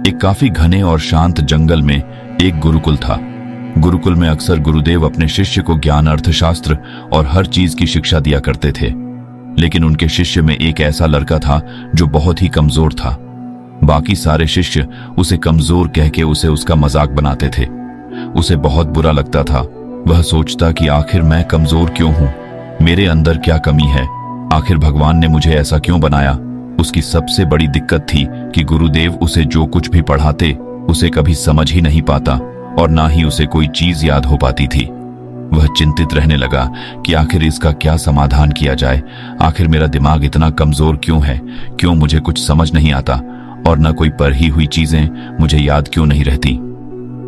एक काफी घने और शांत जंगल में एक गुरुकुल था। गुरुकुल में अक्सर गुरुदेव अपने शिष्य को ज्ञान, अर्थशास्त्र और हर चीज की शिक्षा दिया करते थे। लेकिन उनके शिष्य में एक ऐसा लड़का था जो बहुत ही कमजोर था। बाकी सारे शिष्य उसे कमजोर कह के उसे उसका मजाक बनाते थे। उसे बहुत बुरा लगता था। वह सोचता कि आखिर मैं कमजोर क्यों हूं, मेरे अंदर क्या कमी है, आखिर भगवान ने मुझे ऐसा क्यों बनाया। उसकी सबसे बड़ी दिक्कत थी कि गुरुदेव उसे जो कुछ भी पढ़ाते उसे कभी समझ ही नहीं पाता और ना ही उसे कोई चीज याद हो पाती थी। वह चिंतित रहने लगा कि आखिर इसका क्या समाधान किया जाए। आखिर मेरा दिमाग इतना कमजोर क्यों है, क्यों मुझे कुछ समझ नहीं आता और न कोई पढ़ी हुई चीजें मुझे याद क्यों नहीं रहती।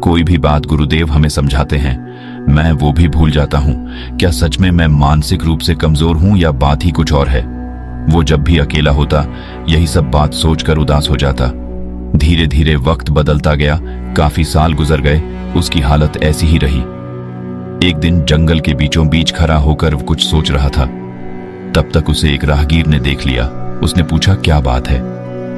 कोई भी बात गुरुदेव हमें समझाते हैं, मैं वो भी भूल जाता हूँ। क्या सच में मैं मानसिक रूप से कमजोर हूँ या बात ही कुछ और है। वो जब भी अकेला होता यही सब बात सोचकर उदास हो जाता। धीरे धीरे वक्त बदलता गया। काफी साल गुजर गए, उसकी हालत ऐसी ही रही। एक दिन जंगल के बीचों बीच खड़ा होकर कुछ सोच रहा था। तब तक उसे एक राहगीर ने देख लिया। उसने पूछा, क्या बात है,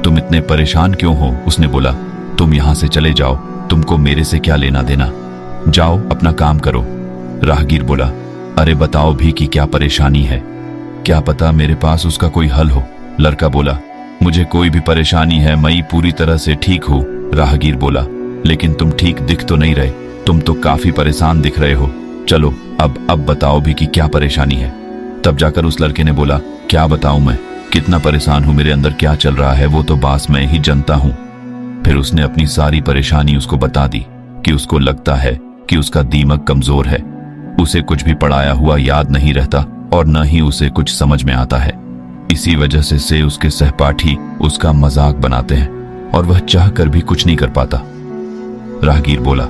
तुम इतने परेशान क्यों हो। उसने बोला, तुम यहां से चले जाओ, तुमको मेरे से क्या लेना देना, जाओ अपना काम करो। राहगीर बोला, अरे बताओ भी कि क्या परेशानी है, क्या पता मेरे पास उसका कोई हल हो। लड़का बोला, मुझे कोई भी परेशानी है, मैं पूरी तरह से ठीक हूँ। राहगीर बोला, लेकिन तुम ठीक दिख तो नहीं रहे, तुम तो काफी परेशान दिख रहे हो। चलो अब बताओ भी कि क्या परेशानी है। तब जाकर उस लड़के ने बोला, क्या बताऊं मैं, कितना परेशान हूं, मेरे अंदर क्या चल रहा है वो तो बस मैं ही जानता हूं। फिर उसने अपनी सारी परेशानी उसको बता दी कि उसको लगता है कि उसका दिमाग कमजोर है, उसे कुछ भी पढ़ाया हुआ याद नहीं रहता और न ही उसे कुछ समझ में आता है। इसी वजह से उसके सहपाठी उसका मजाक बनाते हैं और वह चाह कर भी कुछ नहीं कर पाता। राहगीर बोला,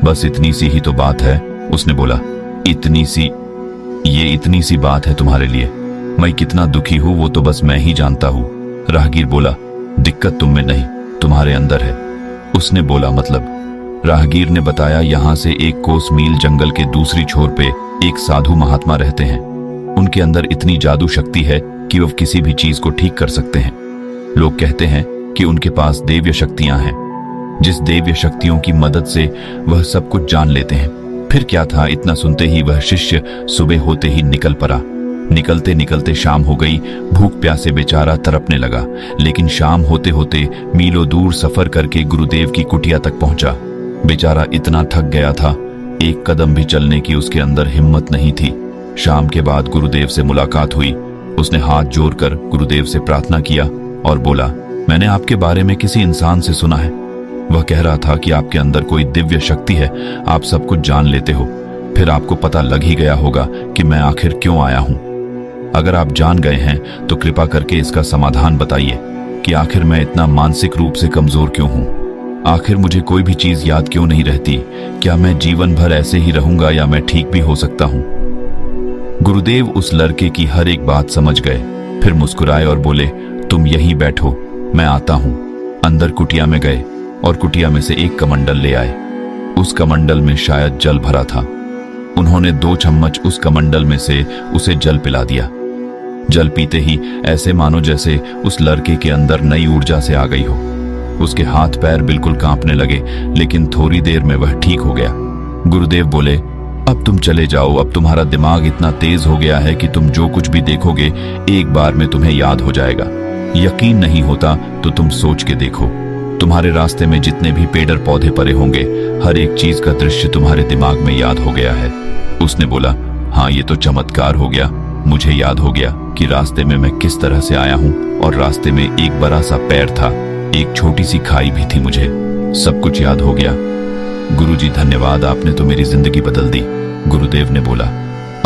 बस इतनी सी ही तो बात है। उसने बोला, इतनी सी बात है तुम्हारे लिए, मैं कितना दुखी हूं वो तो बस मैं ही जानता हूं। राहगीर बोला, दिक्कत तुम में नहीं, तुम्हारे अंदर है। उसने बोला, मतलब। राहगीर ने बताया, यहां से 1 कोस मील जंगल के दूसरी छोर पे एक साधु महात्मा रहते हैं। उनके अंदर इतनी जादू शक्ति है कि वह किसी भी चीज को ठीक कर सकते हैं। लोग कहते हैं कि उनके पास दिव्य शक्तियां हैं, जिस दिव्य शक्तियों की मदद से वह सब कुछ जान लेते हैं। फिर क्या था, इतना सुनते ही वह शिष्य सुबह होते ही निकल पड़ा। निकलते निकलते शाम हो गई। भूख प्यासे बेचारा तड़पने लगा, लेकिन शाम होते होते मीलों दूर सफर करके गुरुदेव की कुटिया तक पहुंचा। बेचारा इतना थक गया था, एक कदम भी चलने की उसके अंदर हिम्मत नहीं थी। शाम के बाद गुरुदेव से मुलाकात हुई। उसने हाथ जोड़कर गुरुदेव से प्रार्थना किया और बोला, मैंने आपके बारे में किसी इंसान से सुना है। वह कह रहा था कि आपके अंदर कोई दिव्य शक्ति है, आप सब कुछ जान लेते हो। फिर आपको पता लग ही गया होगा कि मैं आखिर क्यों आया हूं। अगर आप जान गए हैं तो कृपा करके इसका समाधान बताइए कि आखिर मैं इतना मानसिक रूप से कमजोर क्यों हूं। आखिर मुझे कोई भी चीज याद क्यों नहीं रहती। क्या मैं जीवन भर ऐसे ही रहूंगा या मैं ठीक भी हो सकता हूं। गुरुदेव उस लड़के की हर एक बात समझ गए। फिर मुस्कुराए और बोले, तुम यहीं बैठो, मैं आता हूं। अंदर कुटिया में गए और कुटिया में से एक कमंडल ले आए। उस कमंडल में शायद जल भरा था। उन्होंने 2 चम्मच उस कमंडल में से उसे जल पिला दिया। जल पीते ही ऐसे मानो जैसे उस लड़के के अंदर नई ऊर्जा से आ गई हो। उसके हाथ पैर बिल्कुल कांपने लगे, लेकिन थोड़ी देर में वह ठीक हो गया। गुरुदेव बोले, अब तुम चले जाओ, अब तुम्हारा दिमाग इतना तेज हो गया है कि तुम जो कुछ भी देखोगे एक बार में तुम्हें याद हो जाएगा। यकीन नहीं होता तो तुम सोच के देखो, तुम्हारे रास्ते में जितने भी पेड़ पौधे पड़े होंगे, हर एक चीज का दृश्य तुम्हारे दिमाग में याद हो गया है। उसने बोला, हाँ ये तो चमत्कार हो गया, मुझे याद हो गया कि रास्ते में मैं किस तरह से आया हूँ और रास्ते में एक बड़ा सा पेड़ था, एक छोटी सी खाई भी थी, मुझे सब कुछ याद हो गया। गुरुजी धन्यवाद, आपने तो मेरी जिंदगी बदल दी। गुरुदेव ने बोला,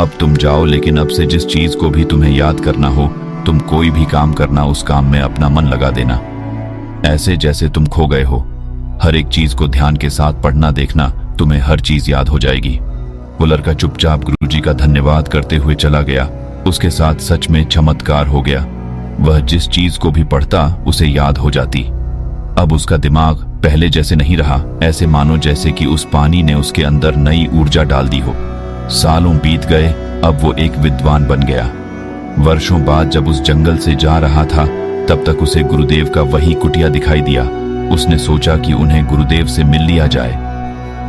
अब तुम जाओ, लेकिन अब से जिस चीज को भी तुम्हें याद करना हो, तुम कोई भी काम करना, उस काम में अपना मन लगा देना, ऐसे जैसे तुम खो गए हो। हर एक चीज को ध्यान के साथ पढ़ना देखना, तुम्हें हर चीज याद हो जाएगी। वो लड़का चुपचाप गुरुजी का धन्यवाद करते हुए चला गया। उसके साथ सच में चमत्कार हो गया। वह जिस चीज को भी पढ़ता उसे याद हो जाती। अब उसका दिमाग पहले जैसे नहीं रहा, ऐसे मानो जैसे कि उस पानी ने उसके अंदर नई ऊर्जा डाल दी हो। सालों बीत गए, अब वो एक विद्वान बन गया। वर्षों बाद जब उस जंगल से जा रहा था, तब तक उसे गुरुदेव का वही कुटिया दिखाई दिया। उसने सोचा कि उन्हें गुरुदेव से मिल लिया जाए।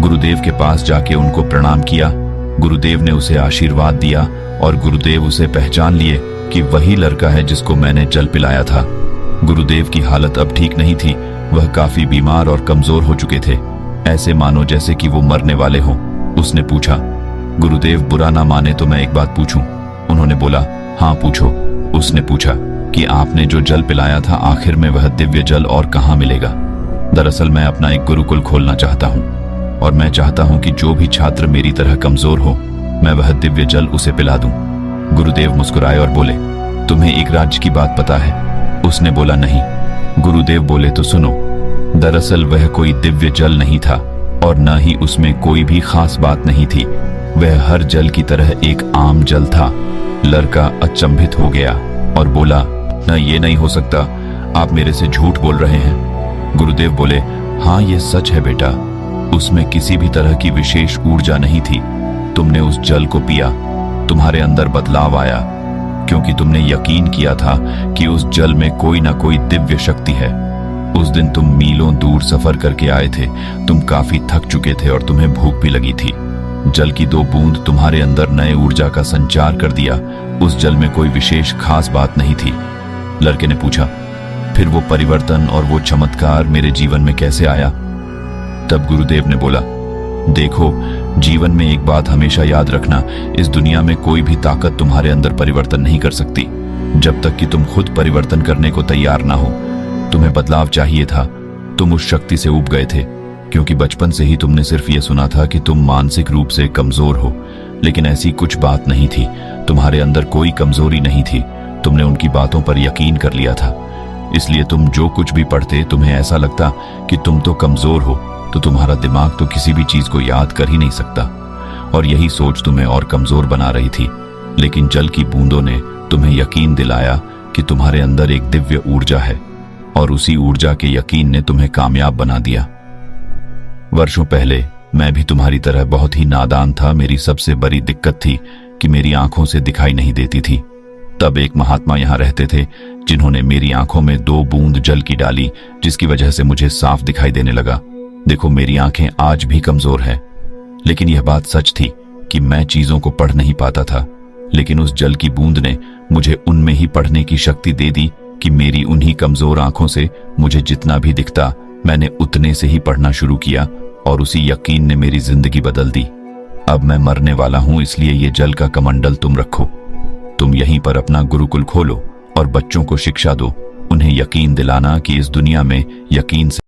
गुरुदेव के पास जाके उनको प्रणाम किया। गुरुदेव ने उसे आशीर्वाद दिया और गुरुदेव उसे पहचान लिए कि वही लड़का है जिसको मैंने जल पिलाया था। गुरुदेव की हालत अब ठीक नहीं थी। वह काफी बीमार और कमजोर हो चुके थे, ऐसे मानो जैसे कि वो मरने वाले हों। उसने पूछा, गुरुदेव बुरा ना माने तो मैं एक बात पूछूं? उन्होंने बोला, हाँ पूछो। उसने पूछा कि आपने जो जल पिलाया था, आखिर में वह दिव्य जल और कहाँ मिलेगा? दरअसल मैं अपना एक गुरुकुल खोलना चाहता हूँ और मैं चाहता हूँ कि जो भी छात्र मेरी तरह कमजोर हो, मैं वह दिव्य जल उसे पिला दूं। गुरुदेव मुस्कुराए और बोले, तुम्हें एक राज्य की बात पता है? उसने बोला, नहीं। गुरुदेव बोले, तो सुनो। दरअसल वह कोई दिव्य जल नहीं था और न ही उसमें कोई भी खास बात नहीं थी। वह हर जल की तरह एक आम जल था। लड़का अचंभित हो गया और बोला, न ये नहीं हो सकता, आप मेरे से झूठ बोल रहे हैं। गुरुदेव बोले, हाँ ये सच है बेटा, उसमें किसी भी तरह की विशेष ऊर्जा नहीं थी। तुमने उस जल को पिया, तुम्हारे अंदर बदलाव आया क्योंकि तुमने यकीन किया था कि उस जल में कोई ना कोई दिव्य शक्ति है। उस दिन तुम मीलों दूर सफर करके आए थे, तुम काफी थक चुके थे और तुम्हें भूख भी लगी थी। जल की 2 बूंद तुम्हारे अंदर नए ऊर्जा का संचार कर दिया। उस जल में कोई विशेष खास बात नहीं थी। लड़के ने पूछा, फिर वो परिवर्तन और वो चमत्कार मेरे जीवन में कैसे आया? तब गुरुदेव ने बोला, देखो, जीवन में एक बात हमेशा याद रखना, इस दुनिया में कोई भी ताकत तुम्हारे अंदर परिवर्तन नहीं कर सकती जब तक कि तुम खुद परिवर्तन करने को तैयार ना हो। तुम्हें बदलाव चाहिए था, तुम उस शक्ति से ऊब गए थे क्योंकि बचपन से ही तुमने सिर्फ ये सुना था कि तुम मानसिक रूप से कमजोर हो, लेकिन ऐसी कुछ बात नहीं थी। तुम्हारे अंदर कोई कमजोरी नहीं थी, तुमने उनकी बातों पर यकीन कर लिया था। इसलिए तुम जो कुछ भी पढ़ते, तुम्हें ऐसा लगता कि तुम तो कमजोर हो, तो तुम्हारा दिमाग तो किसी भी चीज को याद कर ही नहीं सकता और यही सोच तुम्हें और कमजोर बना रही थी। लेकिन जल की बूंदों ने तुम्हें यकीन दिलाया कि तुम्हारे अंदर एक दिव्य ऊर्जा है और उसी ऊर्जा के यकीन ने तुम्हें कामयाब बना दिया। वर्षों पहले मैं भी तुम्हारी तरह बहुत ही नादान था। मेरी सबसे बड़ी दिक्कत थी कि मेरी आंखों से दिखाई नहीं देती थी। तब एक महात्मा यहाँ रहते थे जिन्होंने मेरी आंखों में 2 बूंद जल की डाली, जिसकी वजह से मुझे साफ दिखाई देने लगा। देखो, मेरी आंखें आज भी कमजोर हैं, लेकिन यह बात सच थी कि मैं चीजों को पढ़ नहीं पाता था। लेकिन उस जल की बूंद ने मुझे उनमें ही पढ़ने की शक्ति दे दी कि मेरी उन्हीं कमजोर आंखों से मुझे जितना भी दिखता, मैंने उतने से ही पढ़ना शुरू किया और उसी यकीन ने मेरी जिंदगी बदल दी। अब मैं मरने वाला हूं, इसलिए ये जल का कमंडल तुम रखो। तुम यहीं पर अपना गुरुकुल खोलो और बच्चों को शिक्षा दो। उन्हें यकीन दिलाना कि इस दुनिया में यकीन से